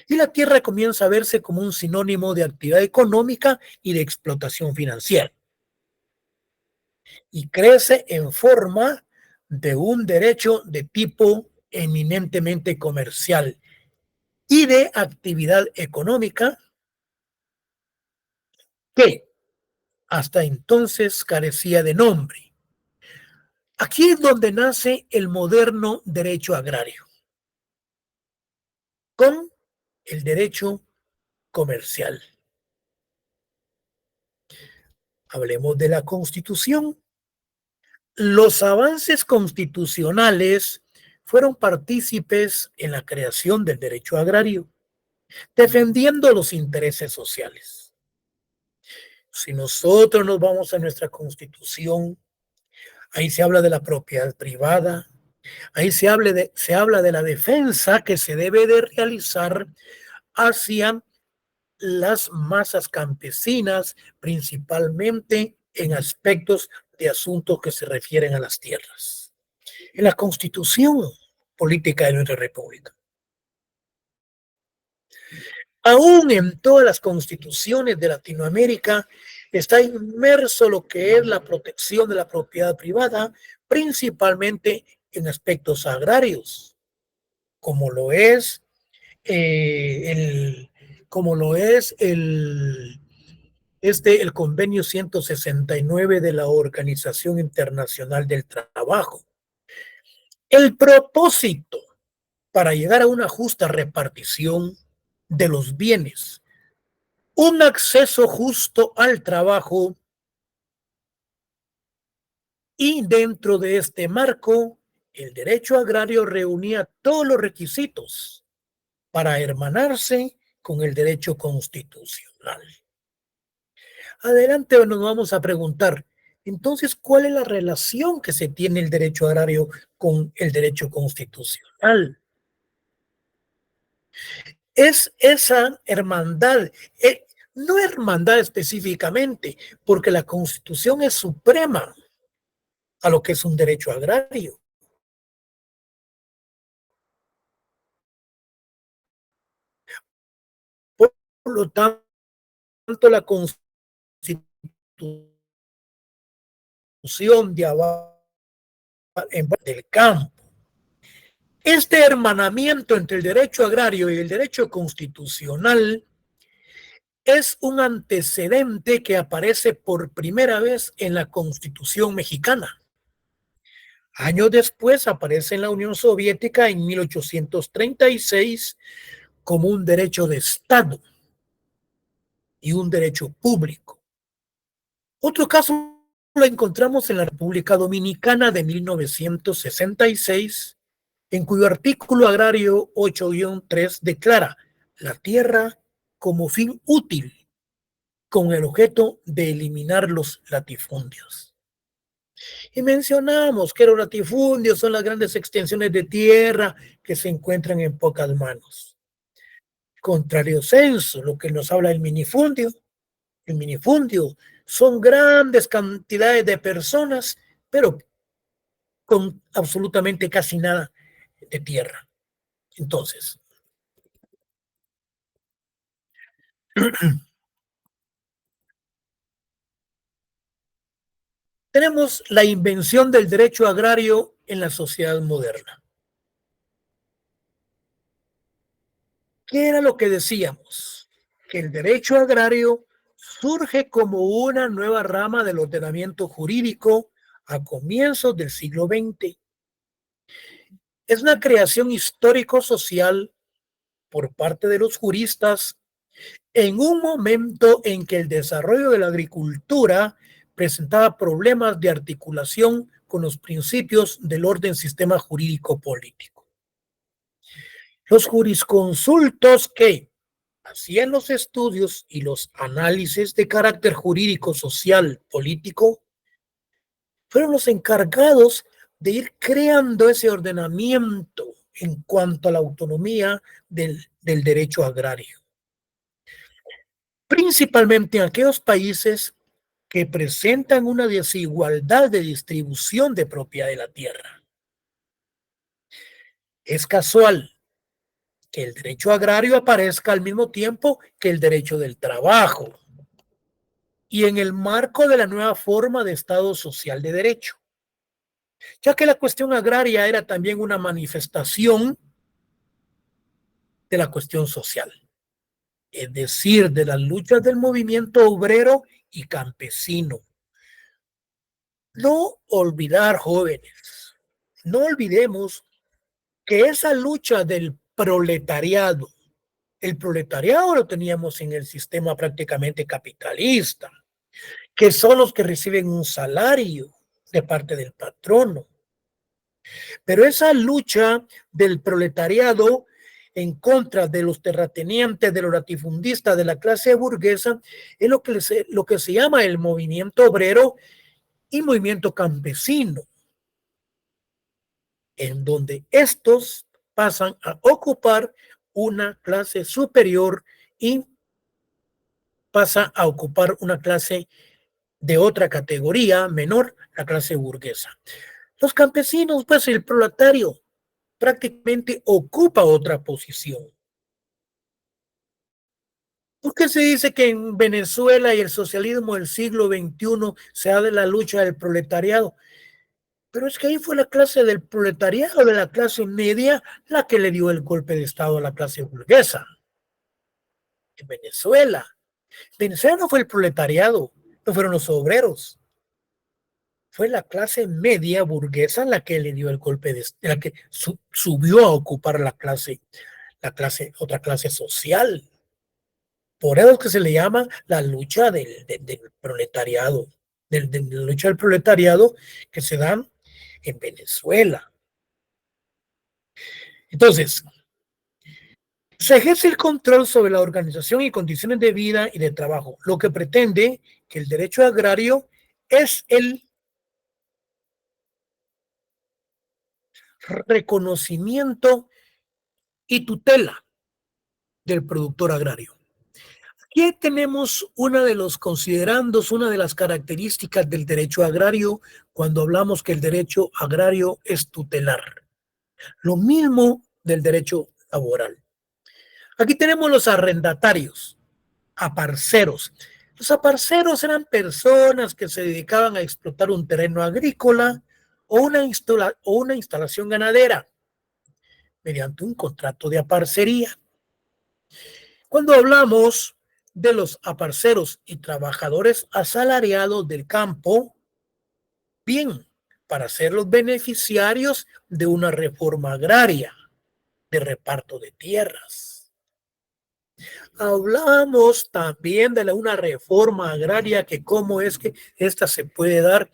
y la tierra comienza a verse como un sinónimo de actividad económica y de explotación financiera, y crece en forma de un derecho de tipo eminentemente comercial y de actividad económica que hasta entonces carecía de nombre. Aquí es donde nace el moderno derecho agrario, con el derecho comercial. Hablemos de la Constitución. Los avances constitucionales fueron partícipes en la creación del derecho agrario, defendiendo los intereses sociales. Si nosotros nos vamos a nuestra Constitución, ahí se habla de la propiedad privada, ahí se habla de la defensa que se debe de realizar hacia las masas campesinas, principalmente en aspectos de asuntos que se refieren a las tierras. En la Constitución política de nuestra República, aún en todas las constituciones de Latinoamérica, está inmerso lo que es la protección de la propiedad privada, principalmente en aspectos agrarios, como lo es el, como lo es el convenio 169 de la Organización Internacional del Trabajo. El propósito para llegar a una justa repartición de los bienes, un acceso justo al trabajo, y dentro de este marco, el derecho agrario reunía todos los requisitos para hermanarse con el derecho constitucional. Adelante nos vamos a preguntar, entonces, ¿cuál es la relación que se tiene el derecho agrario con el derecho constitucional? Es esa hermandad, no hermandad específicamente, porque la Constitución es suprema a lo que es un derecho agrario. Por lo tanto, la Constitución de abajo del campo. Este hermanamiento entre el derecho agrario y el derecho constitucional es un antecedente que aparece por primera vez en la Constitución mexicana. Años después aparece en la Unión Soviética en 1836 como un derecho de Estado y un derecho público. Otro caso lo encontramos en la República Dominicana de 1966, en cuyo artículo agrario 8-3 declara la tierra como fin útil con el objeto de eliminar los latifundios. Y mencionamos que los latifundios son las grandes extensiones de tierra que se encuentran en pocas manos. Contrario censo, lo que nos habla el minifundio son grandes cantidades de personas, pero con absolutamente casi nada de tierra. Entonces, tenemos la invención del derecho agrario en la sociedad moderna. ¿Qué era lo que decíamos? Que el derecho agrario surge como una nueva rama del ordenamiento jurídico a comienzos del siglo XX. Es una creación histórico-social por parte de los juristas en un momento en que el desarrollo de la agricultura presentaba problemas de articulación con los principios del orden sistema jurídico político. Los jurisconsultos que hacían los estudios y los análisis de carácter jurídico, social, político, fueron los encargados de ir creando ese ordenamiento en cuanto a la autonomía del derecho agrario, principalmente en aquellos países que presentan una desigualdad de distribución de propiedad de la tierra. Es casual que el derecho agrario aparezca al mismo tiempo que el derecho del trabajo y en el marco de la nueva forma de Estado social de derecho, ya que la cuestión agraria era también una manifestación de la cuestión social, es decir, de las luchas del movimiento obrero y campesino. No olvidar, jóvenes, no olvidemos que esa lucha del proletariado, el proletariado lo teníamos en el sistema prácticamente capitalista, que son los que reciben un salario de parte del patrono. Pero esa lucha del proletariado en contra de los terratenientes, de los latifundistas, de la clase burguesa, es lo que se llama el movimiento obrero y movimiento campesino, en donde estos pasan a ocupar una clase superior y pasa a ocupar una clase de otra categoría menor, la clase burguesa. Los campesinos, pues el proletario prácticamente ocupa otra posición. ¿Por qué se dice que en Venezuela y el socialismo del siglo XXI se da de la lucha del proletariado? Pero es que ahí fue la clase del proletariado, de la clase media, la que le dio el golpe de Estado a la clase burguesa. En Venezuela. Venezuela no fue el proletariado, no fueron los obreros. Fue la clase media burguesa la que le dio el golpe de la que subió a ocupar otra clase social. Por eso es que se le llama la lucha del proletariado, de la lucha del proletariado que se da en Venezuela. Entonces, se ejerce el control sobre la organización y condiciones de vida y de trabajo, lo que pretende que el derecho agrario es el reconocimiento y tutela del productor agrario. Aquí tenemos una de los considerandos, una de las características del derecho agrario cuando hablamos que el derecho agrario es tutelar. Lo mismo del derecho laboral. Aquí tenemos los arrendatarios, aparceros. Los aparceros eran personas que se dedicaban a explotar un terreno agrícola o una instalación ganadera mediante un contrato de aparcería. Cuando hablamos de los aparceros y trabajadores asalariados del campo, bien, para ser los beneficiarios de una reforma agraria de reparto de tierras. Hablamos también de una reforma agraria que cómo es que esta se puede dar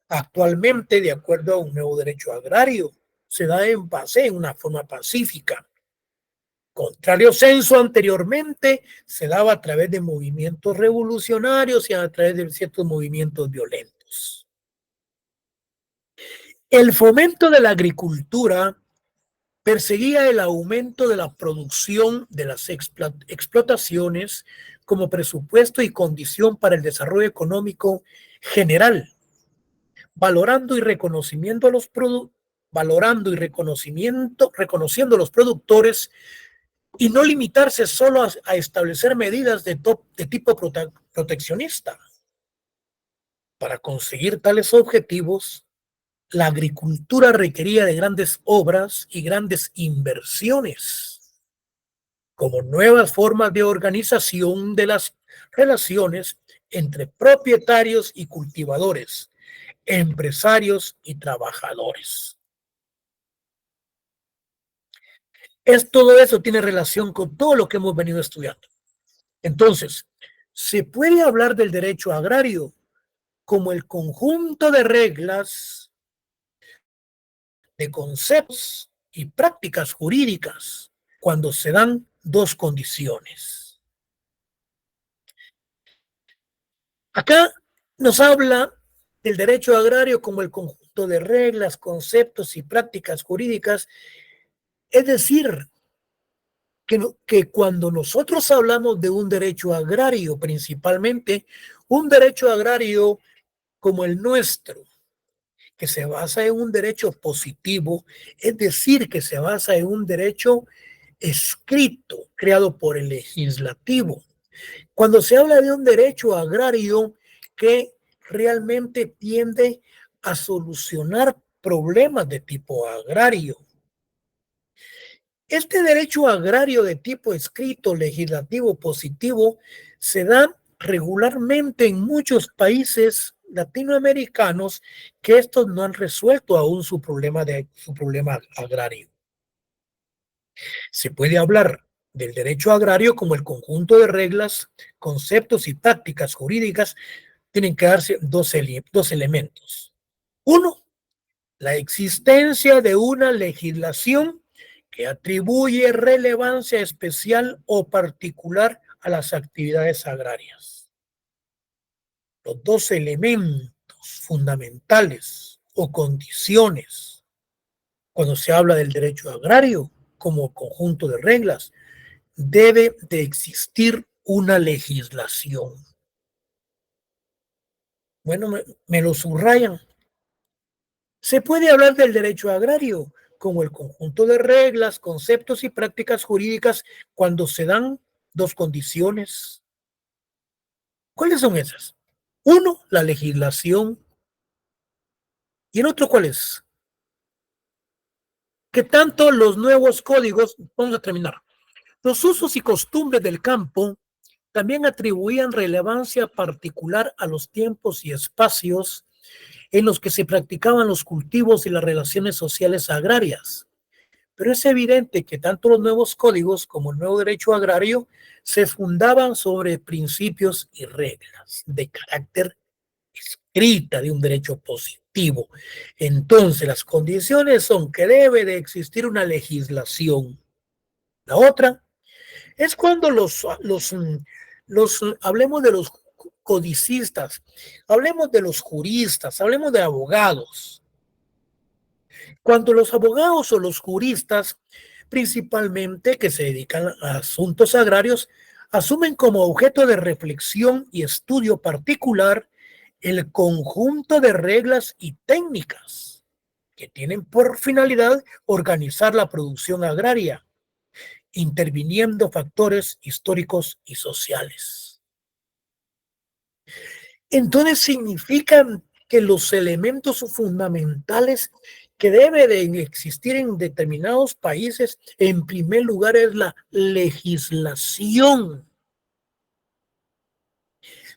actualmente de acuerdo a un nuevo derecho agrario. Se da en base en una forma pacífica. Contrario censo anteriormente se daba a través de movimientos revolucionarios y a través de ciertos movimientos violentos. El fomento de la agricultura perseguía el aumento de la producción de las explotaciones como presupuesto y condición para el desarrollo económico general, valorando y reconociendo a los reconociendo a los productores y no limitarse solo a establecer medidas de tipo proteccionista. Para conseguir tales objetivos, la agricultura requería de grandes obras y grandes inversiones, como nuevas formas de organización de las relaciones entre propietarios y cultivadores, empresarios y trabajadores. Todo eso tiene relación con todo lo que hemos venido estudiando. Entonces, se puede hablar del derecho agrario como el conjunto de reglas, de conceptos y prácticas jurídicas cuando se dan dos condiciones. Acá nos habla del derecho agrario como el conjunto de reglas, conceptos y prácticas jurídicas, es decir, que cuando nosotros hablamos de un derecho agrario, principalmente un derecho agrario como el nuestro, que se basa en un derecho positivo, es decir, que se basa en un derecho escrito creado por el legislativo. Cuando se habla de un derecho agrario que realmente tiende a solucionar problemas de tipo agrario. Este derecho agrario de tipo escrito, legislativo, positivo, se da regularmente en muchos países latinoamericanos que estos no han resuelto aún su problema agrario. Se puede hablar del derecho agrario como el conjunto de reglas, conceptos y prácticas jurídicas. Tienen que darse dos elementos. Uno, la existencia de una legislación que atribuye relevancia especial o particular a las actividades agrarias. Los dos elementos fundamentales o condiciones cuando se habla del derecho agrario como conjunto de reglas, debe de existir una legislación. Bueno, me lo subrayan. Se puede hablar del derecho agrario como el conjunto de reglas, conceptos y prácticas jurídicas cuando se dan dos condiciones. ¿Cuáles son esas? Uno, la legislación. ¿Y el otro cuál es? Que tanto los nuevos códigos, vamos a terminar, los usos y costumbres del campo también atribuían relevancia particular a los tiempos y espacios en los que se practicaban los cultivos y las relaciones sociales agrarias. Pero es evidente que tanto los nuevos códigos como el nuevo derecho agrario se fundaban sobre principios y reglas de carácter escrita de un derecho positivo. Entonces, las condiciones son que debe de existir una legislación. La otra es cuando hablemos de los codicistas, hablemos de los juristas, hablemos de abogados. Cuando los abogados o los juristas, principalmente que se dedican a asuntos agrarios, asumen como objeto de reflexión y estudio particular el conjunto de reglas y técnicas que tienen por finalidad organizar la producción agraria, interviniendo factores históricos y sociales. Entonces significan que los elementos fundamentales que debe de existir en determinados países, en primer lugar es la legislación.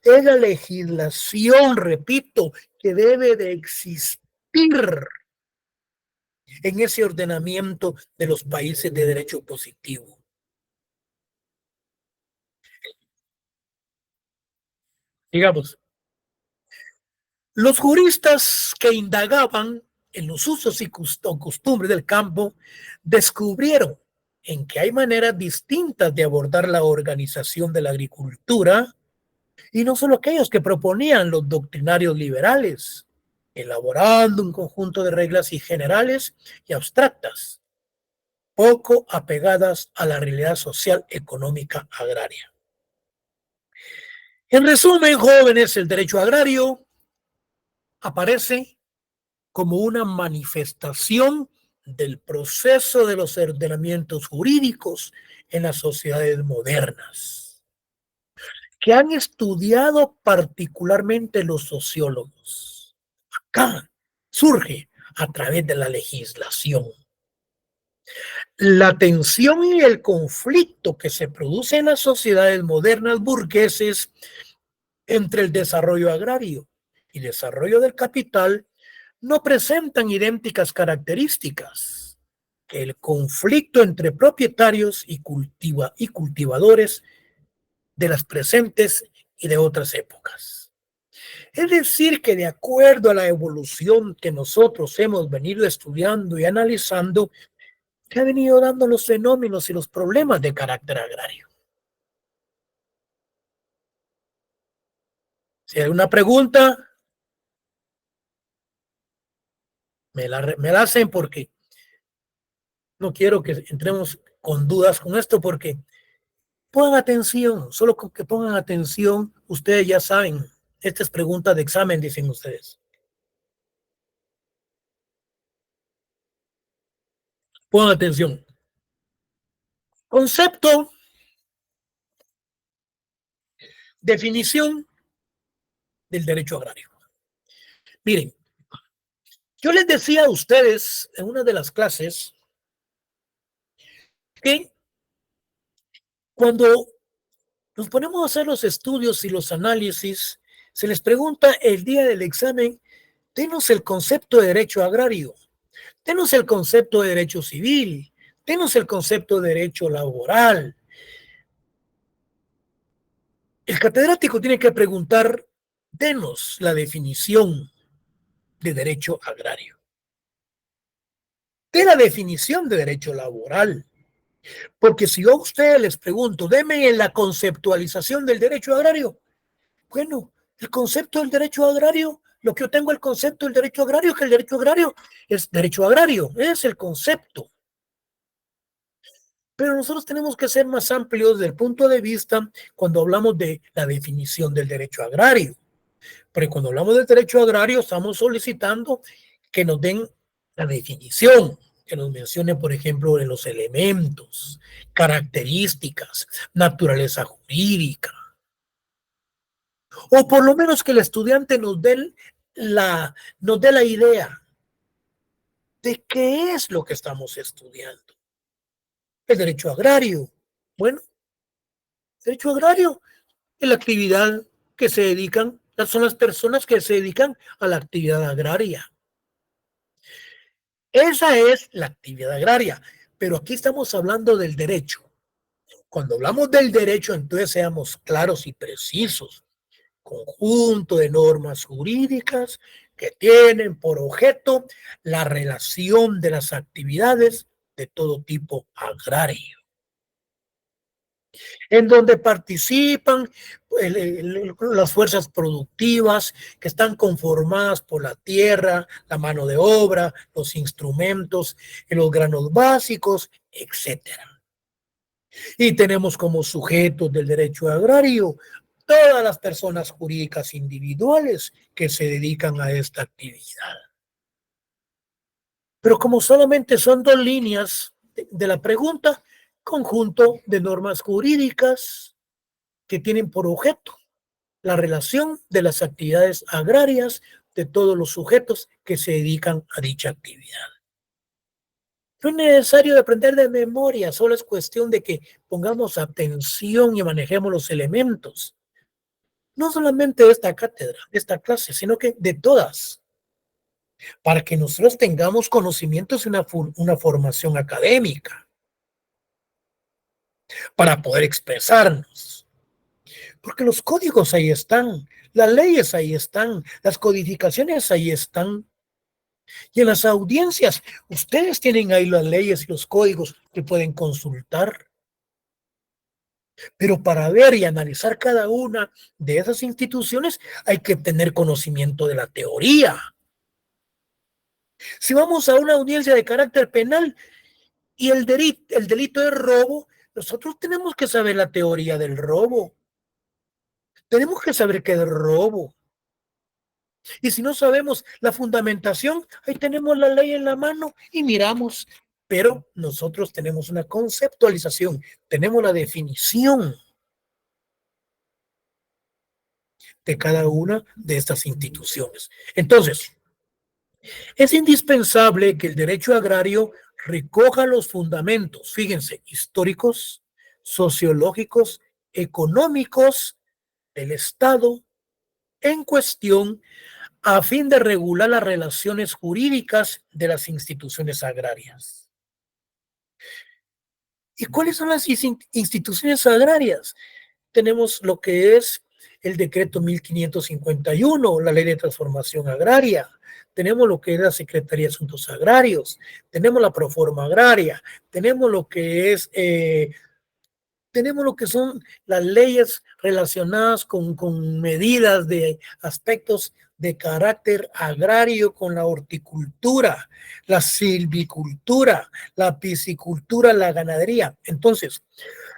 Es la legislación, repito, que debe de existir en ese ordenamiento de los países de derecho positivo. Digamos, los juristas que indagaban en los usos y costumbres del campo descubrieron en que hay maneras distintas de abordar la organización de la agricultura y no solo aquellos que proponían los doctrinarios liberales, elaborando un conjunto de reglas y generales y abstractas, poco apegadas a la realidad social económica agraria. En resumen, jóvenes, el derecho agrario aparece como una manifestación del proceso de los ordenamientos jurídicos en las sociedades modernas, que han estudiado particularmente los sociólogos. Acá surge a través de la legislación. La tensión y el conflicto que se produce en las sociedades modernas burgueses entre el desarrollo agrario y desarrollo del capital no presentan idénticas características que el conflicto entre propietarios y cultivadores de las presentes y de otras épocas. Es decir, que de acuerdo a la evolución que nosotros hemos venido estudiando y analizando, se han venido dando los fenómenos y los problemas de carácter agrario. Si hay una pregunta, me la hacen porque no quiero que entremos con dudas con esto porque pongan atención, solo con que pongan atención, ustedes ya saben, esta es pregunta de examen, dicen ustedes. Pongan atención. Concepto, definición del derecho agrario. Miren, yo les decía a ustedes en una de las clases que cuando nos ponemos a hacer los estudios y los análisis, se les pregunta el día del examen, denos el concepto de derecho agrario, denos el concepto de derecho civil, denos el concepto de derecho laboral. El catedrático tiene que preguntar, denos la definición de derecho agrario, de la definición de derecho laboral. Porque si yo a ustedes les pregunto, denme en la conceptualización del derecho agrario, bueno, el concepto del derecho agrario, lo que yo tengo el concepto del derecho agrario es que el derecho agrario es derecho agrario, es el concepto. Pero nosotros tenemos que ser más amplios desde el punto de vista cuando hablamos de la definición del derecho agrario. Pero cuando hablamos del derecho agrario estamos solicitando que nos den la definición, que nos mencione, por ejemplo, en los elementos, características, naturaleza jurídica, o por lo menos que el estudiante nos dé la idea de qué es lo que estamos estudiando. El derecho agrario. Bueno, el derecho agrario es la actividad que se dedican, son las personas que se dedican a la actividad agraria. Esa es la actividad agraria, pero aquí estamos hablando del derecho. Cuando hablamos del derecho, entonces seamos claros y precisos. Conjunto de normas jurídicas que tienen por objeto la relación de las actividades de todo tipo agrario, en donde participan las fuerzas productivas que están conformadas por la tierra, la mano de obra, los instrumentos, los granos básicos, etcétera. Y tenemos como sujetos del derecho agrario todas las personas jurídicas individuales que se dedican a esta actividad. Pero como solamente son dos líneas de la pregunta, conjunto de normas jurídicas que tienen por objeto la relación de las actividades agrarias de todos los sujetos que se dedican a dicha actividad. No es necesario aprender de memoria, solo es cuestión de que pongamos atención y manejemos los elementos. No solamente de esta cátedra, de esta clase, sino que de todas, para que nosotros tengamos conocimientos y una formación académica, para poder expresarnos. Porque los códigos ahí están, las leyes ahí están, las codificaciones ahí están. Y en las audiencias, ustedes tienen ahí las leyes y los códigos que pueden consultar. Pero para ver y analizar cada una de esas instituciones hay que tener conocimiento de la teoría. Si vamos a una audiencia de carácter penal y el delito es robo, nosotros tenemos que saber la teoría del robo. Tenemos que saber qué es robo. Y si no sabemos la fundamentación, ahí tenemos la ley en la mano y miramos. Pero nosotros tenemos una conceptualización, tenemos la definición de cada una de estas instituciones. Entonces, es indispensable que el derecho agrario recoja los fundamentos, fíjense, históricos, sociológicos, económicos del Estado en cuestión a fin de regular las relaciones jurídicas de las instituciones agrarias. ¿Y cuáles son las instituciones agrarias? Tenemos lo que es el decreto 1551, la ley de transformación agraria. Tenemos lo que es la Secretaría de Asuntos Agrarios. Tenemos la Proforma Agraria. Tenemos lo que es tenemos lo que son las leyes relacionadas con medidas de aspectos de carácter agrario, con la horticultura, la silvicultura, la piscicultura, la ganadería. Entonces,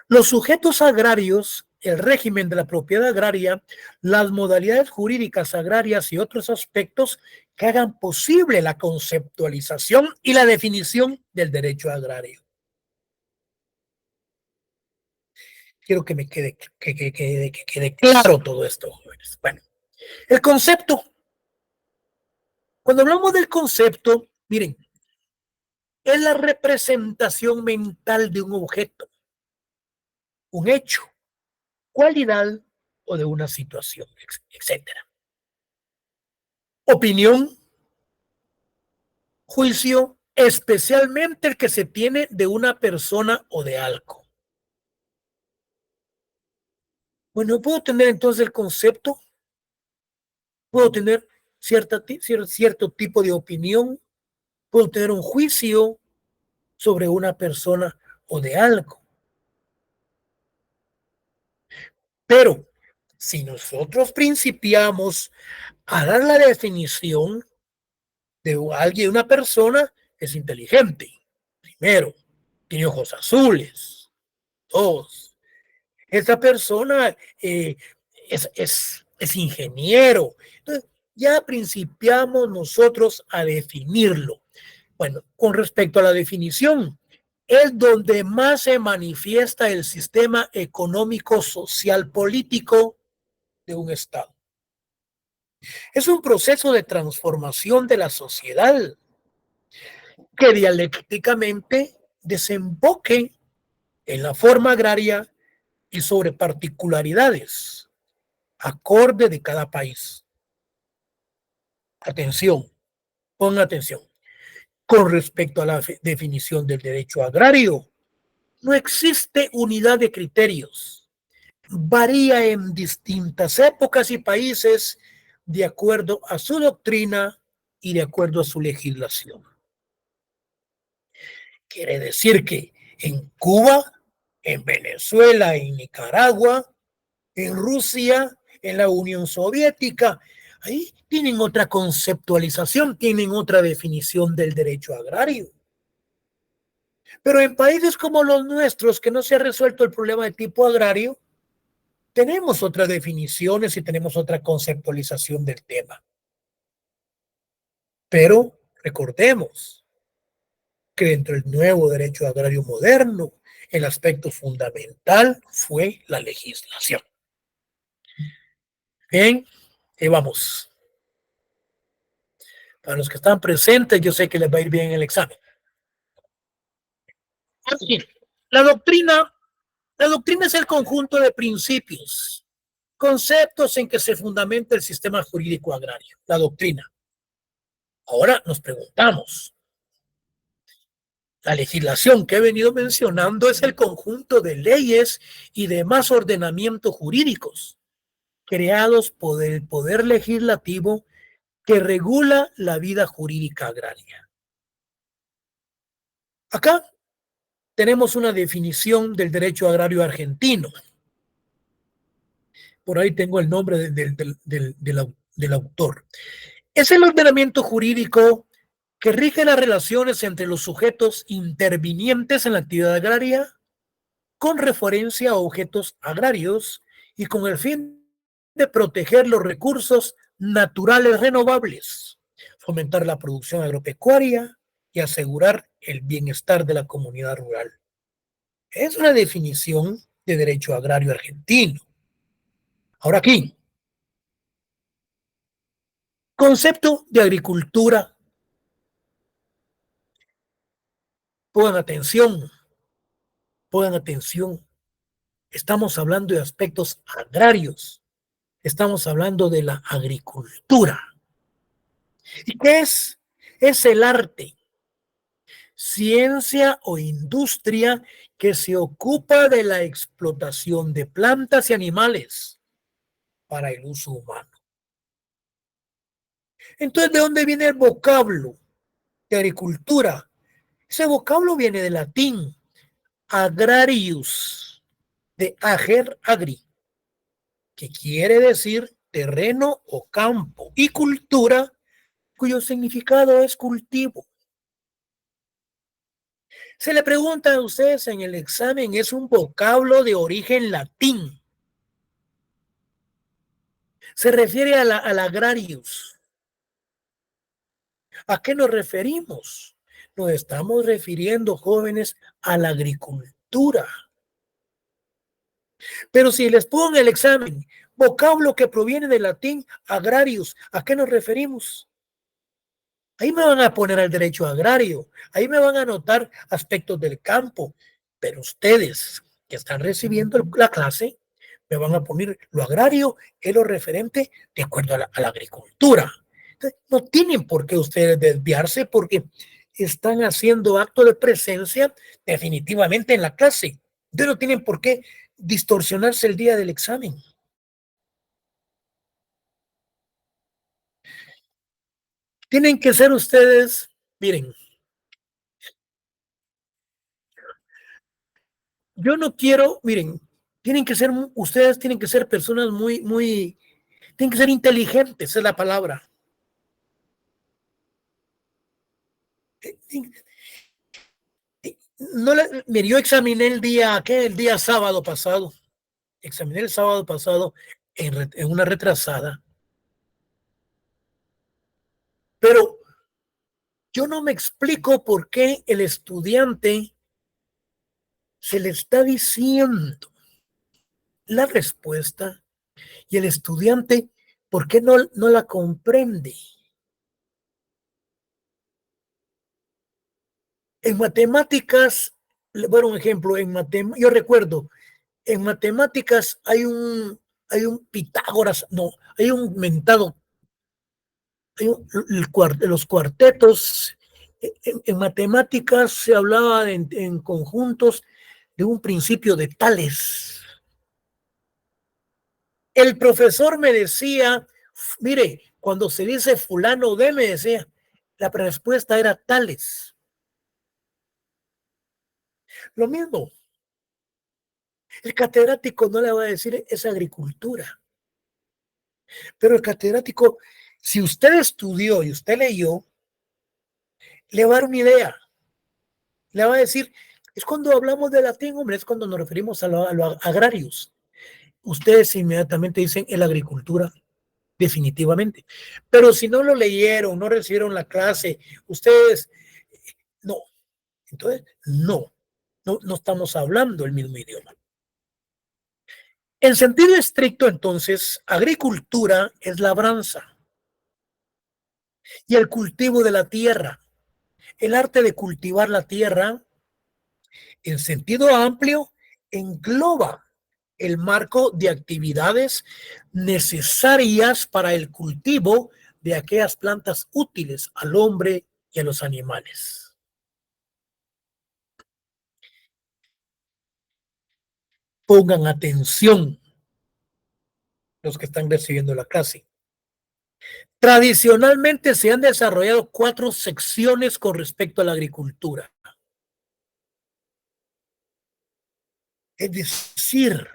los sujetos agrarios, el régimen de la propiedad agraria, las modalidades jurídicas agrarias y otros aspectos que hagan posible la conceptualización y la definición del derecho agrario. Quiero que me que quede claro todo esto, jóvenes. Bueno, el concepto. Cuando hablamos del concepto, miren, es la representación mental de un objeto, un hecho, cualidad o de una situación, etcétera. Opinión, juicio, especialmente el que se tiene de una persona o de algo. Bueno, puedo tener entonces el concepto, puedo tener cierto tipo de opinión, puedo tener un juicio sobre una persona o de algo. Pero si nosotros principiamos a dar la definición de alguien, una persona es inteligente, primero, tiene ojos azules, dos, esta persona es ingeniero. Entonces, ya principiamos nosotros a definirlo. Bueno, con respecto a la definición, es donde más se manifiesta el sistema económico, social, político de un Estado. Es un proceso de transformación de la sociedad que dialécticamente desemboque en la forma agraria y sobre particularidades acorde de cada país. Atención, pon atención. Con respecto a la definición del derecho agrario, no existe unidad de criterios. Varía en distintas épocas y países de acuerdo a su doctrina y de acuerdo a su legislación. Quiere decir que en Cuba, en Venezuela, en Nicaragua, en Rusia, en la Unión Soviética, ahí tienen otra conceptualización, tienen otra definición del derecho agrario. Pero en países como los nuestros, que no se ha resuelto el problema de tipo agrario, tenemos otras definiciones y tenemos otra conceptualización del tema. Pero recordemos que dentro del nuevo derecho agrario moderno, el aspecto fundamental fue la legislación. Bien, y vamos. Para los que están presentes, yo sé que les va a ir bien el examen. Así, la doctrina, la doctrina es el conjunto de principios, conceptos en que se fundamenta el sistema jurídico agrario, la doctrina. Ahora nos preguntamos, la legislación que he venido mencionando es el conjunto de leyes y demás ordenamientos jurídicos creados por el poder legislativo que regula la vida jurídica agraria. Acá tenemos una definición del derecho agrario argentino. Por ahí tengo el nombre del autor. Es el ordenamiento jurídico que rige las relaciones entre los sujetos intervinientes en la actividad agraria con referencia a objetos agrarios y con el fin de proteger los recursos naturales renovables, fomentar la producción agropecuaria y asegurar el bienestar de la comunidad rural. Es una definición de derecho agrario argentino. Ahora aquí, concepto de agricultura. Pongan atención, pongan atención. Estamos hablando de aspectos agrarios. Estamos hablando de la agricultura. ¿Y qué es? Es el arte, ciencia o industria que se ocupa de la explotación de plantas y animales para el uso humano. Entonces, ¿de dónde viene el vocablo de agricultura? Ese vocablo viene del latín agrarius, de ager agri, que quiere decir terreno o campo, y cultura, cuyo significado es cultivo. Se le pregunta a ustedes en el examen, es un vocablo de origen latín. Se refiere al agrarius. ¿A qué nos referimos? Nos estamos refiriendo, jóvenes, a la agricultura. Pero si les pongo en el examen vocablo que proviene del latín agrarius, ¿a qué nos referimos? Ahí me van a poner el derecho agrario, ahí me van a anotar aspectos del campo, pero ustedes que están recibiendo la clase me van a poner lo agrario, es lo referente de acuerdo a la agricultura. Entonces, no tienen por qué ustedes desviarse porque están haciendo acto de presencia definitivamente en la clase. Entonces no tienen por qué distorsionarse el día del examen. Tienen que ser ustedes, miren, yo no quiero, miren, tienen que ser, ustedes tienen que ser personas tienen que ser inteligentes, esa es la palabra. No mire, yo examiné el día sábado pasado, examiné el sábado pasado en una retrasada, pero yo no me explico por qué el estudiante se le está diciendo la respuesta y el estudiante, ¿por qué no la comprende? En matemáticas, bueno, un ejemplo, yo recuerdo, en matemáticas hay un Pitágoras, no, hay un mentado, los cuartetos. En matemáticas se hablaba en conjuntos de un principio de Tales. El profesor me decía, mire, cuando se dice fulano de, me decía, la respuesta era Tales. Lo mismo, el catedrático no le va a decir es agricultura, pero el catedrático, si usted estudió y usted leyó, le va a dar una idea, le va a decir, es cuando hablamos de latín, hombre, es cuando nos referimos a los agrarios. Ustedes inmediatamente dicen en la agricultura, definitivamente. Pero si no lo leyeron, no recibieron la clase, ustedes, no, entonces, no estamos hablando el mismo idioma. En sentido estricto, entonces, agricultura es labranza y el cultivo de la tierra. El arte de cultivar la tierra, en sentido amplio, engloba el marco de actividades necesarias para el cultivo de aquellas plantas útiles al hombre y a los animales. Pongan atención los que están recibiendo la clase. Tradicionalmente se han desarrollado 4 secciones con respecto a la agricultura. Es decir,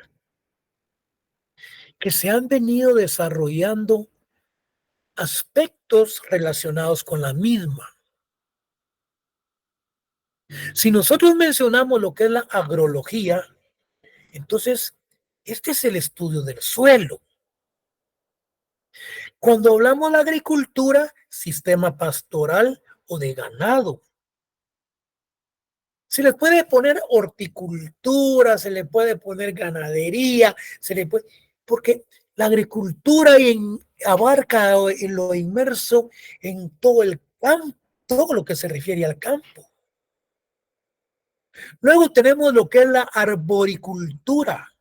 que se han venido desarrollando aspectos relacionados con la misma. Si nosotros mencionamos lo que es la agrología, entonces este es el estudio del suelo. Cuando hablamos de agricultura, sistema pastoral o de ganado. Se le puede poner horticultura, se le puede poner ganadería, porque la agricultura abarca en lo inmerso en todo el campo, todo lo que se refiere al campo. Luego tenemos lo que es la arboricultura,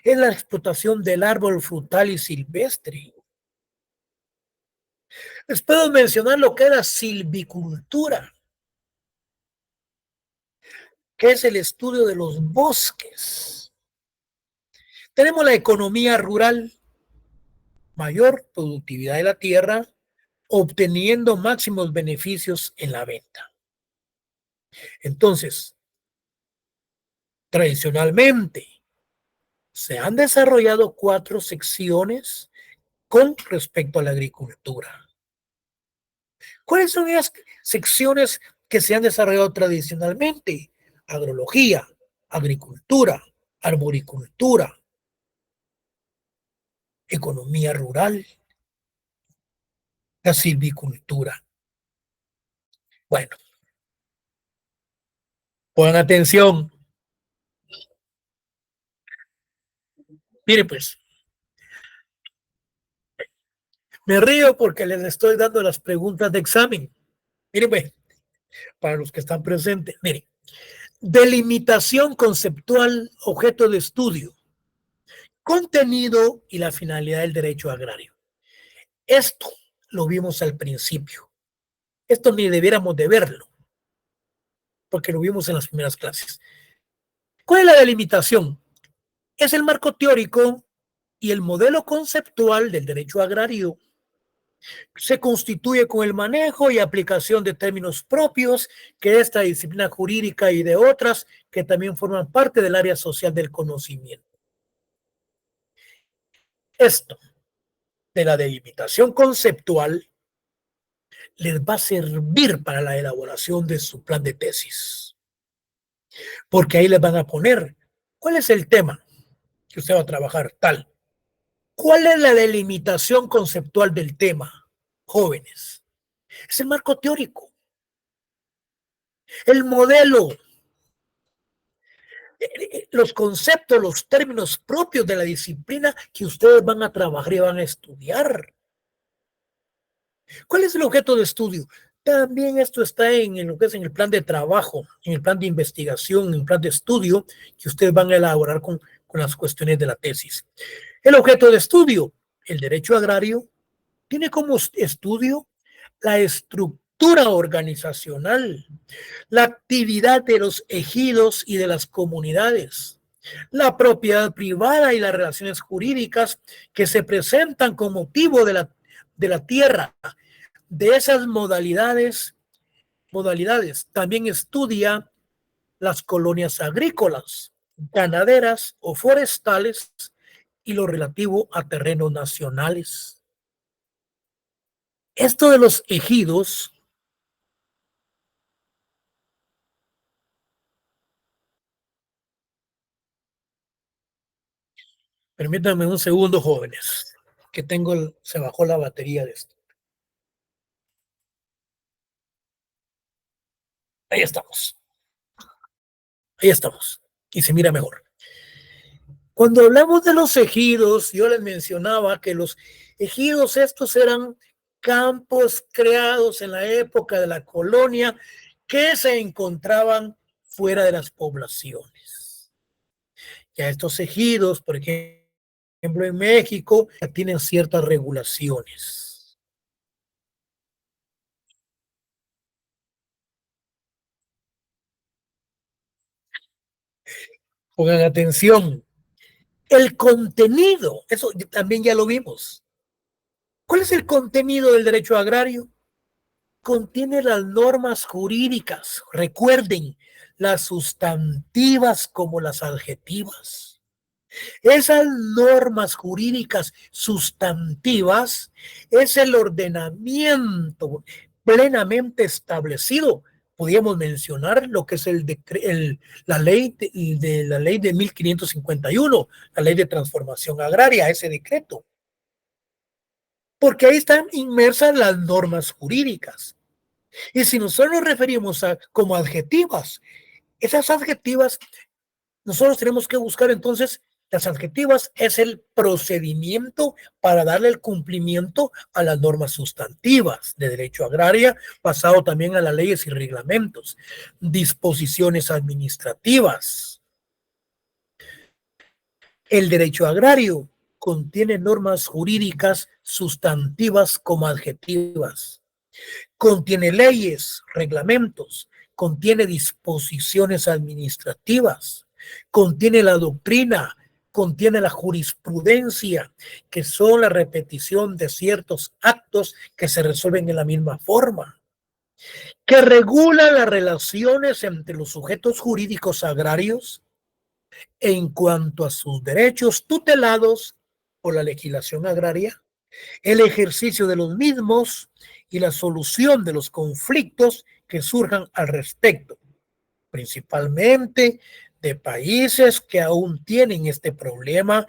es la explotación del árbol frutal y silvestre. Les puedo mencionar lo que es la silvicultura, que es el estudio de los bosques. Tenemos la economía rural, mayor productividad de la tierra, obteniendo máximos beneficios en la venta. Entonces, tradicionalmente, se han desarrollado 4 secciones con respecto a la agricultura. ¿Cuáles son esas secciones que se han desarrollado tradicionalmente? Agrología, agricultura, arboricultura, economía rural, la silvicultura. Bueno, pongan atención. Mire, pues, me río porque les estoy dando las preguntas de examen. Mire, pues, para los que están presentes, mire, delimitación conceptual, objeto de estudio, contenido y la finalidad del derecho agrario. Esto lo vimos al principio. Esto ni debiéramos de verlo, porque lo vimos en las primeras clases. ¿Cuál es la delimitación? Es el marco teórico y el modelo conceptual del derecho agrario. Se constituye con el manejo y aplicación de términos propios que esta disciplina jurídica y de otras que también forman parte del área social del conocimiento. Esto de la delimitación conceptual les va a servir para la elaboración de su plan de tesis, porque ahí les van a poner cuál es el tema que usted va a trabajar, tal. ¿Cuál es la delimitación conceptual del tema, jóvenes? Es el marco teórico, el modelo, los conceptos, los términos propios de la disciplina que ustedes van a trabajar y van a estudiar. ¿Cuál es el objeto de estudio? También esto está en lo que es en el plan de trabajo, en el plan de investigación, en el plan de estudio que ustedes van a elaborar con las cuestiones de la tesis. El objeto de estudio, el derecho agrario, tiene como estudio la estructura organizacional, la actividad de los ejidos y de las comunidades, la propiedad privada y las relaciones jurídicas que se presentan con motivo de la tierra. De esas modalidades, también estudia las colonias agrícolas, ganaderas o forestales y lo relativo a terrenos nacionales. Esto de los ejidos, permítanme un segundo, jóvenes, que se bajó la batería de esto. Ahí estamos, ahí estamos, y se mira mejor. Cuando hablamos de los ejidos, yo les mencionaba que los ejidos estos eran campos creados en la época de la colonia que se encontraban fuera de las poblaciones. Ya estos ejidos, por ejemplo, en México, ya tienen ciertas regulaciones. Pongan atención. El contenido, eso también ya lo vimos. ¿Cuál es el contenido del derecho agrario? Contiene las normas jurídicas, recuerden, las sustantivas como las adjetivas. Esas normas jurídicas sustantivas es el ordenamiento plenamente establecido. Podríamos mencionar lo que es la ley la ley de 1551, la ley de transformación agraria, ese decreto, porque ahí están inmersas las normas jurídicas. Y si nosotros nos referimos a como adjetivas, esas adjetivas, nosotros tenemos que buscar entonces las adjetivas es el procedimiento para darle el cumplimiento a las normas sustantivas de derecho agraria, basado también a las leyes y reglamentos, disposiciones administrativas. El derecho agrario contiene normas jurídicas sustantivas como adjetivas. Contiene leyes, reglamentos, contiene disposiciones administrativas, contiene la doctrina, contiene la jurisprudencia, que son la repetición de ciertos actos que se resuelven en la misma forma, que regula las relaciones entre los sujetos jurídicos agrarios en cuanto a sus derechos tutelados por la legislación agraria, el ejercicio de los mismos y la solución de los conflictos que surjan al respecto, principalmente de países que aún tienen este problema,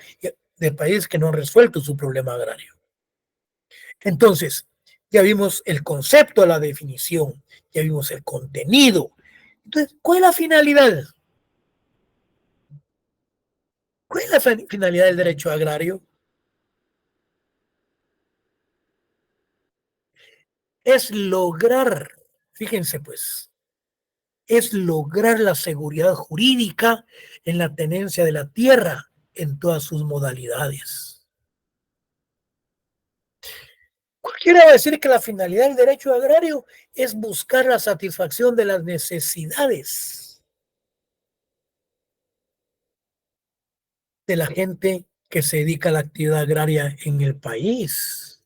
de países que no han resuelto su problema agrario. Entonces, ya vimos el concepto, la definición, ya vimos el contenido. Entonces, ¿cuál es la finalidad? es la finalidad del derecho agrario? Es lograr, fíjense pues, es lograr la seguridad jurídica en la tenencia de la tierra en todas sus modalidades. Quiere decir que la finalidad del derecho agrario es buscar la satisfacción de las necesidades de la gente que se dedica a la actividad agraria en el país.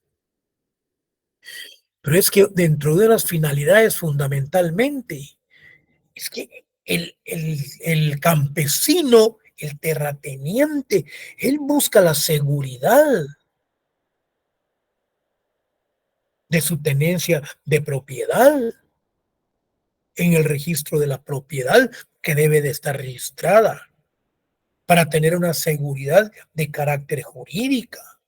Pero es que dentro de las finalidades fundamentalmente, es que el campesino, el terrateniente, él busca la seguridad de su tenencia de propiedad en el registro de la propiedad que debe de estar registrada para tener una seguridad de carácter jurídica.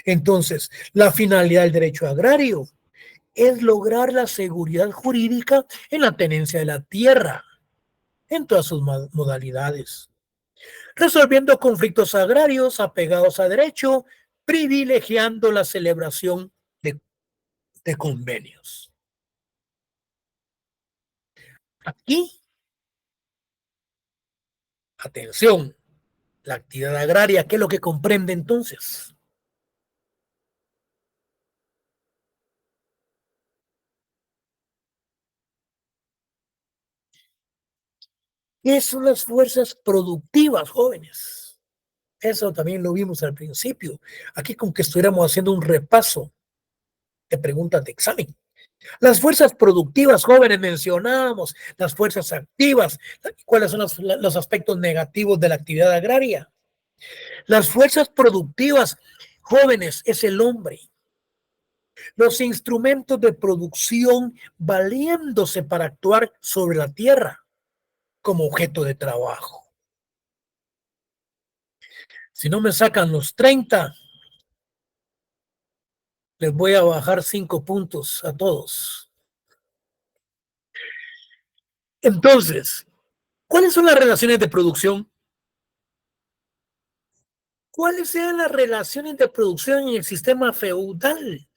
Entonces, la finalidad del derecho agrario es lograr la seguridad jurídica en la tenencia de la tierra, en todas sus modalidades, resolviendo conflictos agrarios apegados a derecho, privilegiando la celebración de convenios. Aquí, atención, la actividad agraria, ¿qué es lo que comprende entonces? ¿Qué son las fuerzas productivas, jóvenes? Eso también lo vimos al principio. Aquí con que estuviéramos haciendo un repaso de preguntas de examen. Las fuerzas productivas, jóvenes, mencionábamos las fuerzas activas. ¿Cuáles son los aspectos negativos de la actividad agraria? Las fuerzas productivas, jóvenes, es el hombre. Los instrumentos de producción valiéndose para actuar sobre la tierra como objeto de trabajo. Si no me sacan los 30, les voy a bajar 5 puntos a todos. Entonces, ¿cuáles son las relaciones de producción? ¿Cuáles sean las relaciones de producción en el sistema feudal?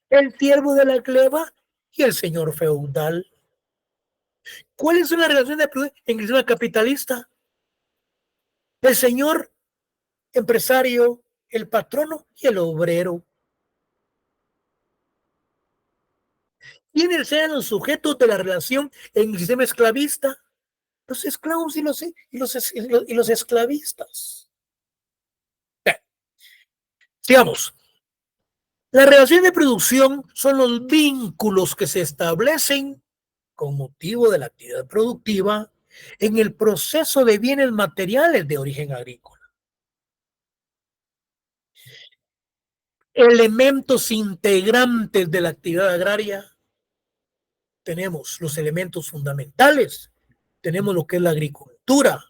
El siervo de la gleba y el señor feudal. ¿Cuáles son las relaciones de producción en el sistema capitalista? El señor empresario, el patrono y el obrero. ¿Quiénes sean los sujetos de la relación en el sistema esclavista? Los esclavos y los esclavistas. Bien, sigamos. Las relaciones de producción son los vínculos que se establecen con motivo de la actividad productiva en el proceso de bienes materiales de origen agrícola. Elementos integrantes de la actividad agraria, tenemos los elementos fundamentales, tenemos lo que es la agricultura,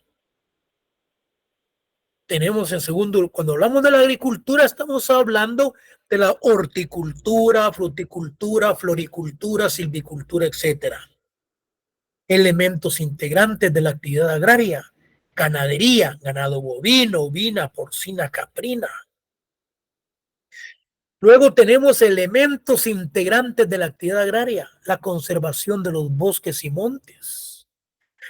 tenemos en segundo, cuando hablamos de la agricultura estamos hablando de la horticultura, fruticultura, floricultura, silvicultura, etcétera. Elementos integrantes de la actividad agraria, ganadería, ganado bovino, ovina, porcina, caprina. Luego tenemos elementos integrantes de la actividad agraria, la conservación de los bosques y montes.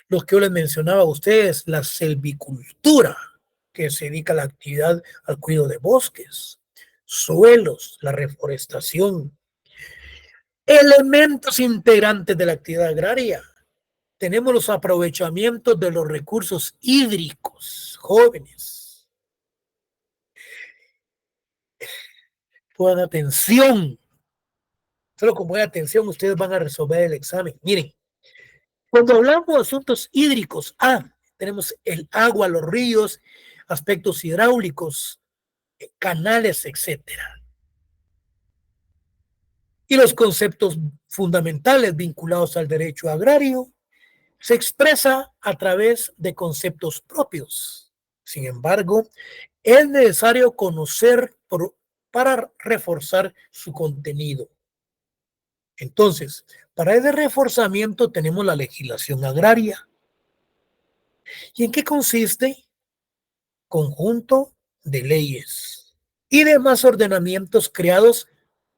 Los que yo les mencionaba a ustedes, la selvicultura, que se dedica a la actividad al cuidado de bosques, suelos, la reforestación. Elementos integrantes de la actividad agraria, tenemos los aprovechamientos de los recursos hídricos, jóvenes. Pongan atención. Solo con buena atención ustedes van a resolver el examen. Miren, cuando hablamos de asuntos hídricos, tenemos el agua, los ríos, aspectos hidráulicos, canales, etcétera. Y los conceptos fundamentales vinculados al derecho agrario se expresa a través de conceptos propios. Sin embargo, es necesario conocer para reforzar su contenido. Entonces, para ese reforzamiento tenemos la legislación agraria. ¿Y en qué consiste? Conjunto de leyes y demás ordenamientos creados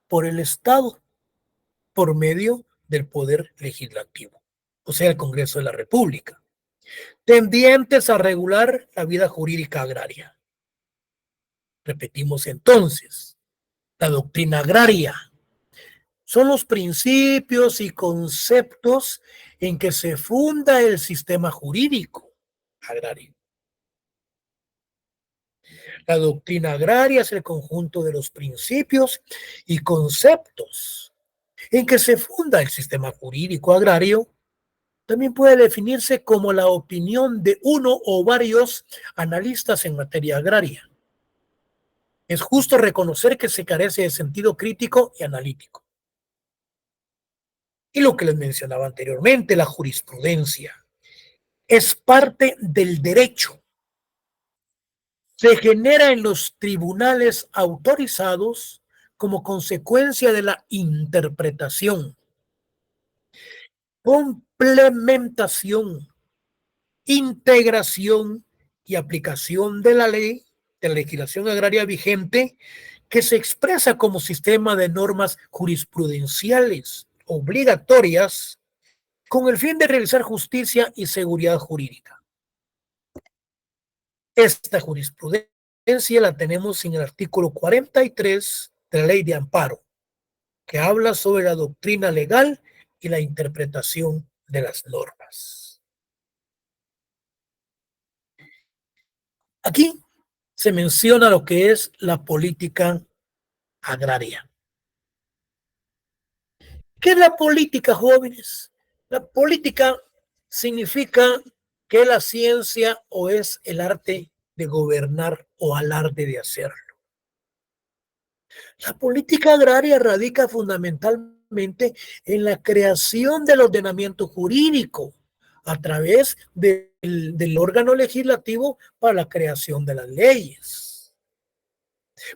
por el Estado por medio del Poder Legislativo, o sea, el Congreso de la República, tendientes a regular la vida jurídica agraria. Repetimos entonces, la doctrina agraria son los principios y conceptos en que se funda el sistema jurídico agrario. La doctrina agraria es el conjunto de los principios y conceptos en que se funda el sistema jurídico agrario. También puede definirse como la opinión de uno o varios analistas en materia agraria. Es justo reconocer que se carece de sentido crítico y analítico. Y lo que les mencionaba anteriormente, la jurisprudencia, es parte del derecho. Se genera en los tribunales autorizados como consecuencia de la interpretación, complementación, integración y aplicación de la ley, de la legislación agraria vigente, que se expresa como sistema de normas jurisprudenciales obligatorias con el fin de realizar justicia y seguridad jurídica. Esta jurisprudencia la tenemos en el artículo 43 de la Ley de Amparo, que habla sobre la doctrina legal y la interpretación de las normas. Aquí se menciona lo que es la política agraria. ¿Qué es la política, jóvenes? La política significa que la ciencia o es el arte de gobernar o al arte de hacerlo. La política agraria radica fundamentalmente en la creación del ordenamiento jurídico a través del órgano legislativo para la creación de las leyes.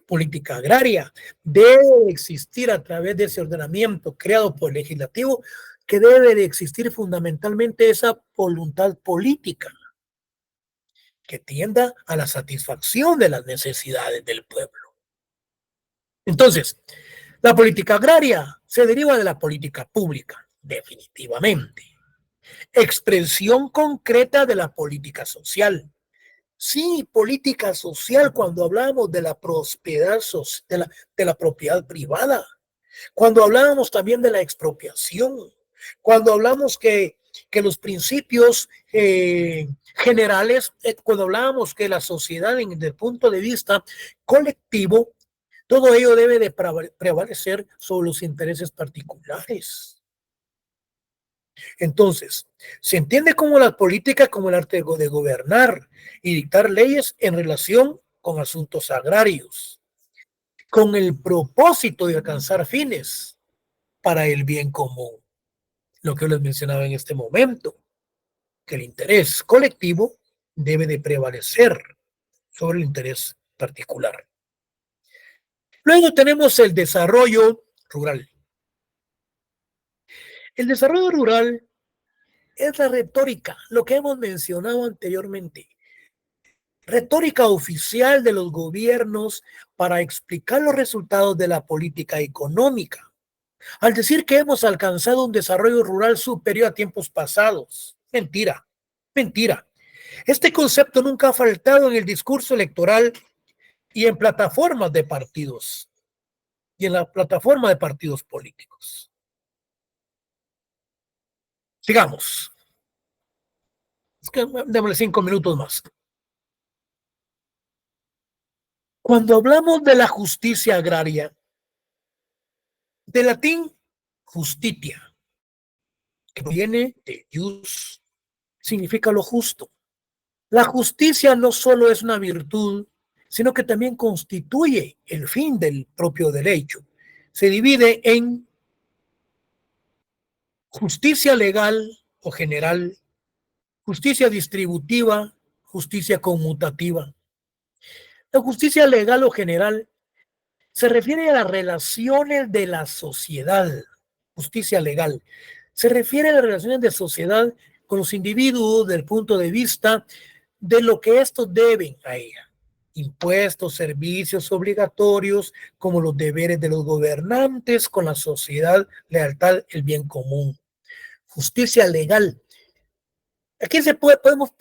Política agraria debe existir a través de ese ordenamiento creado por el legislativo, que debe de existir fundamentalmente esa voluntad política que tienda a la satisfacción de las necesidades del pueblo. Entonces, la política agraria se deriva de la política pública, definitivamente. Expresión concreta de la política social. Sí, política social cuando hablamos de la prosperidad, de la propiedad privada, cuando hablábamos también de la expropiación, cuando hablamos que los principios generales, cuando hablábamos que la sociedad desde el punto de vista colectivo, todo ello debe de prevalecer sobre los intereses particulares. Entonces, se entiende como la política como el arte de gobernar y dictar leyes en relación con asuntos agrarios, con el propósito de alcanzar fines para el bien común. Lo que yo les mencionaba en este momento, que el interés colectivo debe de prevalecer sobre el interés particular. Luego tenemos el desarrollo rural. El desarrollo rural es la retórica, lo que hemos mencionado anteriormente. Retórica oficial de los gobiernos para explicar los resultados de la política económica. Al decir que hemos alcanzado un desarrollo rural superior a tiempos pasados. Mentira, mentira. Este concepto nunca ha faltado en el discurso electoral y en plataformas de partidos y en la plataforma de partidos políticos. Sigamos. Es que démosle 5 minutos más. Cuando hablamos de la justicia agraria, de latín justitia, que viene de jus, significa lo justo. La justicia no solo es una virtud, sino que también constituye el fin del propio derecho. Se divide en justicia legal o general, justicia distributiva, justicia conmutativa. La justicia legal o general se refiere a las relaciones de la sociedad. Justicia legal se refiere a las relaciones de sociedad con los individuos desde el punto de vista de lo que estos deben a ella. Impuestos, servicios obligatorios, como los deberes de los gobernantes con la sociedad, lealtad, el bien común. Justicia legal. Aquí podemos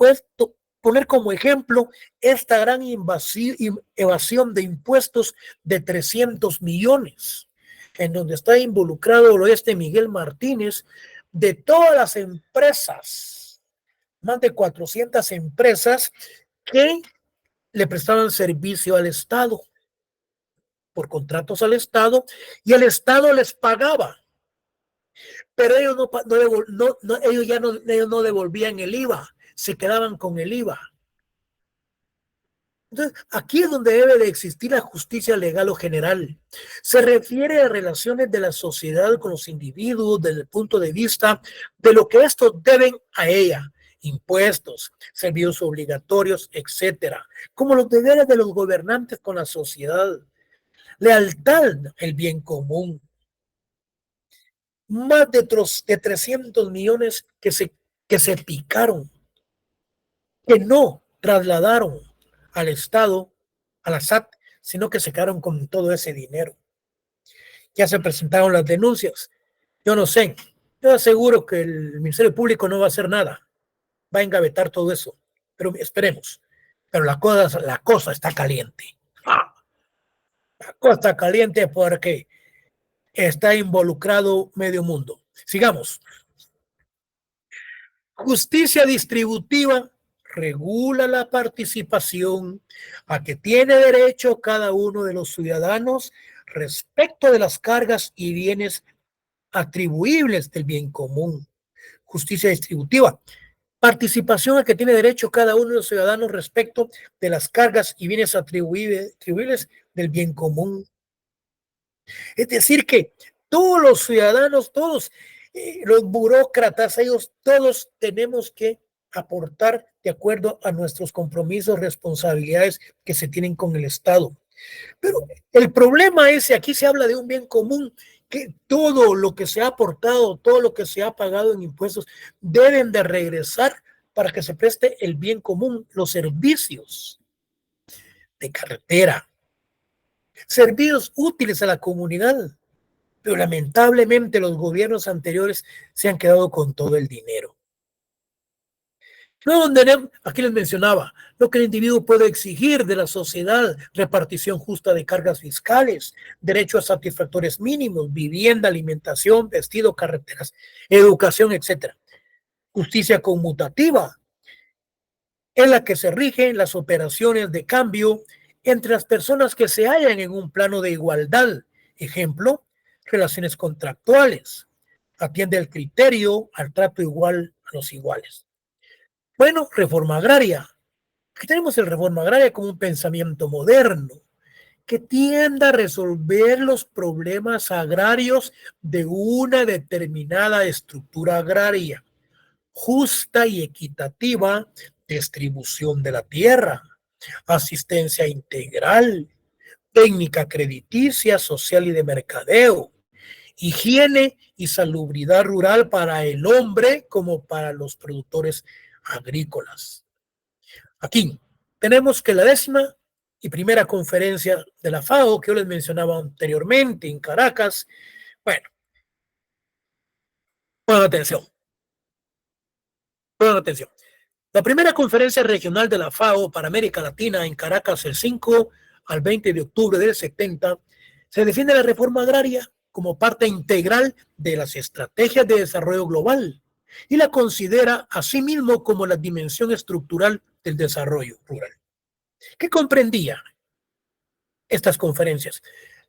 poner como ejemplo esta gran evasión de impuestos de 300 millones, en donde está involucrado Miguel Martínez, de todas las empresas, más de 400 empresas que le prestaban servicio al Estado, por contratos al Estado, y el Estado les pagaba, pero ellos ellos no devolvían el IVA, se quedaban con el IVA. Entonces, aquí es donde debe de existir la justicia legal o general. Se refiere a relaciones de la sociedad con los individuos desde el punto de vista de lo que estos deben a ella, impuestos, servicios obligatorios, etcétera, como los deberes de los gobernantes con la sociedad, lealtad, el bien común. Más de 300 millones que se picaron, que no trasladaron al Estado, a la SAT, sino que se quedaron con todo ese dinero. Ya se presentaron las denuncias. Yo no sé, yo aseguro que el Ministerio Público no va a hacer nada, va a engavetar todo eso, pero esperemos. Pero la cosa está caliente. La cosa está caliente porque está involucrado medio mundo. Sigamos. Justicia distributiva regula la participación a que tiene derecho cada uno de los ciudadanos respecto de las cargas y bienes atribuibles del bien común. Justicia distributiva. Participación a que tiene derecho cada uno de los ciudadanos respecto de las cargas y bienes atribuibles del bien común. Es decir, que todos los ciudadanos, todos los burócratas, ellos todos tenemos que aportar de acuerdo a nuestros compromisos, responsabilidades que se tienen con el Estado. Pero el problema es que aquí se habla de un bien común, que todo lo que se ha aportado, todo lo que se ha pagado en impuestos, deben de regresar para que se preste el bien común, los servicios de carretera, servicios útiles a la comunidad. Pero lamentablemente los gobiernos anteriores se han quedado con todo el dinero. Luego, aquí les mencionaba lo que el individuo puede exigir de la sociedad: repartición justa de cargas fiscales, derecho a satisfactores mínimos, vivienda, alimentación, vestido, carreteras, educación, etcétera. Justicia conmutativa, en la que se rigen las operaciones de cambio entre las personas que se hallan en un plano de igualdad. Ejemplo, relaciones contractuales. Atiende el criterio al trato igual a los iguales. Bueno, reforma agraria. Aquí tenemos el reforma agraria como un pensamiento moderno que tienda a resolver los problemas agrarios de una determinada estructura agraria, justa y equitativa distribución de la tierra, asistencia integral, técnica crediticia, social y de mercadeo, higiene y salubridad rural para el hombre como para los productores agrícolas. Aquí tenemos que la 11ª conferencia de la FAO, que yo les mencionaba anteriormente en Caracas, bueno, pongan atención, pongan atención. La primera conferencia regional de la FAO para América Latina en Caracas el 5 al 20 de octubre del 70 se define la reforma agraria como parte integral de las estrategias de desarrollo global y la considera asimismo como la dimensión estructural del desarrollo rural. ¿Qué comprendía estas conferencias?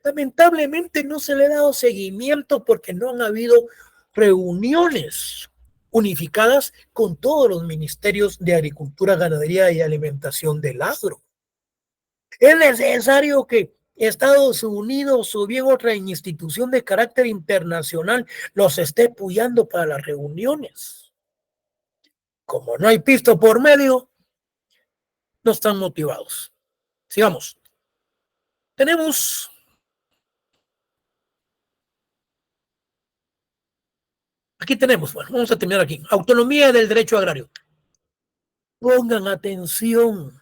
Lamentablemente no se le ha dado seguimiento porque no han habido reuniones unificadas con todos los ministerios de Agricultura, Ganadería y Alimentación del agro. Es necesario que Estados Unidos o bien otra institución de carácter internacional los esté apoyando para las reuniones. Como no hay pisto por medio, no están motivados. Sigamos. Tenemos, Aquí tenemos, bueno, vamos a terminar aquí. Autonomía del derecho agrario. Pongan atención.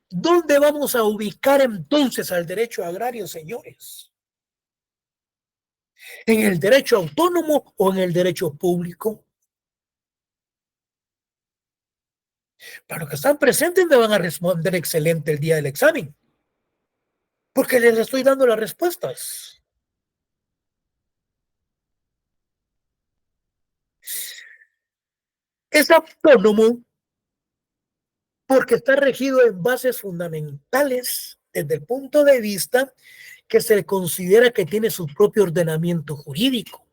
¿Dónde vamos a ubicar entonces al derecho agrario, señores? ¿En el derecho autónomo o en el derecho público? Para los que están presentes me van a responder excelente el día del examen, porque les estoy dando las respuestas. Es autónomo porque está regido en bases fundamentales desde el punto de vista que se le considera que tiene su propio ordenamiento jurídico.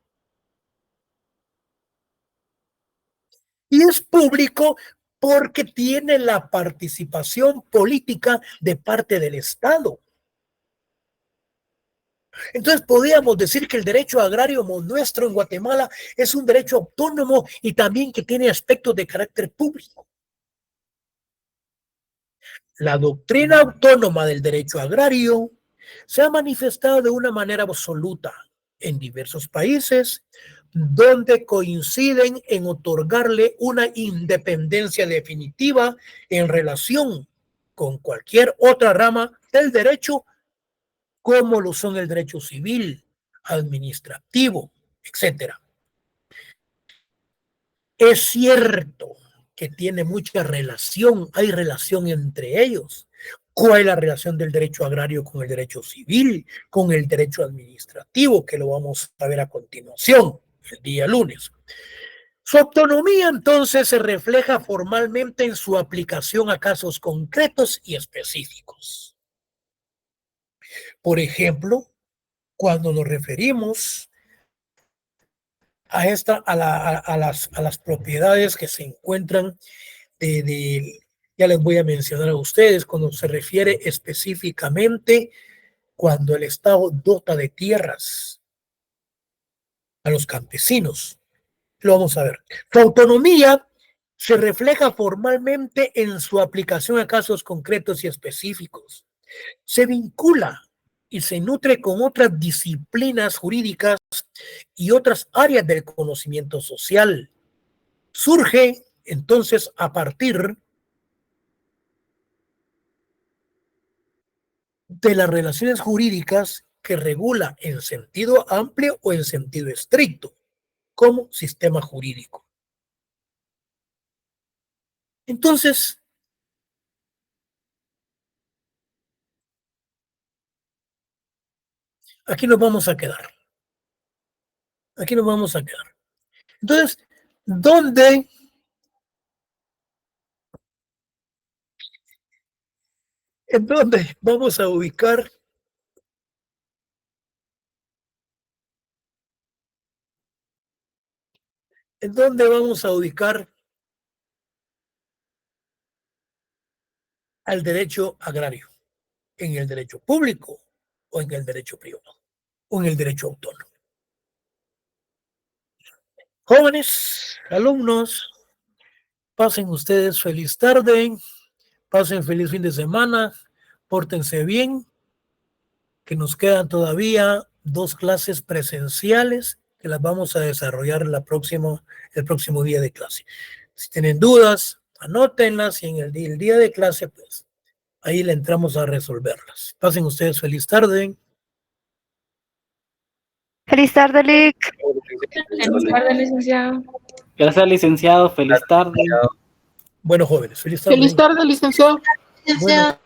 Y es público porque tiene la participación política de parte del Estado. Entonces podríamos decir que el derecho agrario nuestro en Guatemala es un derecho autónomo y también que tiene aspectos de carácter público. La doctrina autónoma del derecho agrario se ha manifestado de una manera absoluta en diversos países donde coinciden en otorgarle una independencia definitiva en relación con cualquier otra rama del derecho, como lo son el derecho civil, administrativo, etcétera. Es cierto que tiene mucha relación, hay relación entre ellos. ¿Cuál es la relación del derecho agrario con el derecho civil, con el derecho administrativo? Que lo vamos a ver a continuación, el día lunes. Su autonomía entonces se refleja formalmente en su aplicación a casos concretos y específicos. Por ejemplo, cuando nos referimos a las propiedades que se encuentran ya les voy a mencionar a ustedes, cuando se refiere específicamente cuando el Estado dota de tierras a los campesinos. Lo vamos a ver. Su autonomía se refleja formalmente en su aplicación a casos concretos y específicos. Se vincula y se nutre con otras disciplinas jurídicas y otras áreas del conocimiento social. Surge entonces a partir de las relaciones jurídicas que regula en sentido amplio o en sentido estricto como sistema jurídico. Entonces, aquí nos vamos a quedar. Aquí nos vamos a quedar. Entonces, ¿dónde ¿en dónde vamos a ubicar al derecho agrario? ¿En el derecho público o en el derecho privado o en el derecho autónomo? Jóvenes, alumnos, pasen ustedes feliz tarde, pasen feliz fin de semana, pórtense bien, que nos quedan todavía 2 clases presenciales que las vamos a desarrollar el próximo día de clase. Si tienen dudas, anótenlas y en el día de clase, pues ahí le entramos a resolverlas. Pasen ustedes feliz tarde. Feliz tarde, Lick. Feliz tarde, licenciado. Gracias, licenciado. Feliz tarde. Bueno, jóvenes, feliz tarde. Feliz tarde, licenciado. Bueno.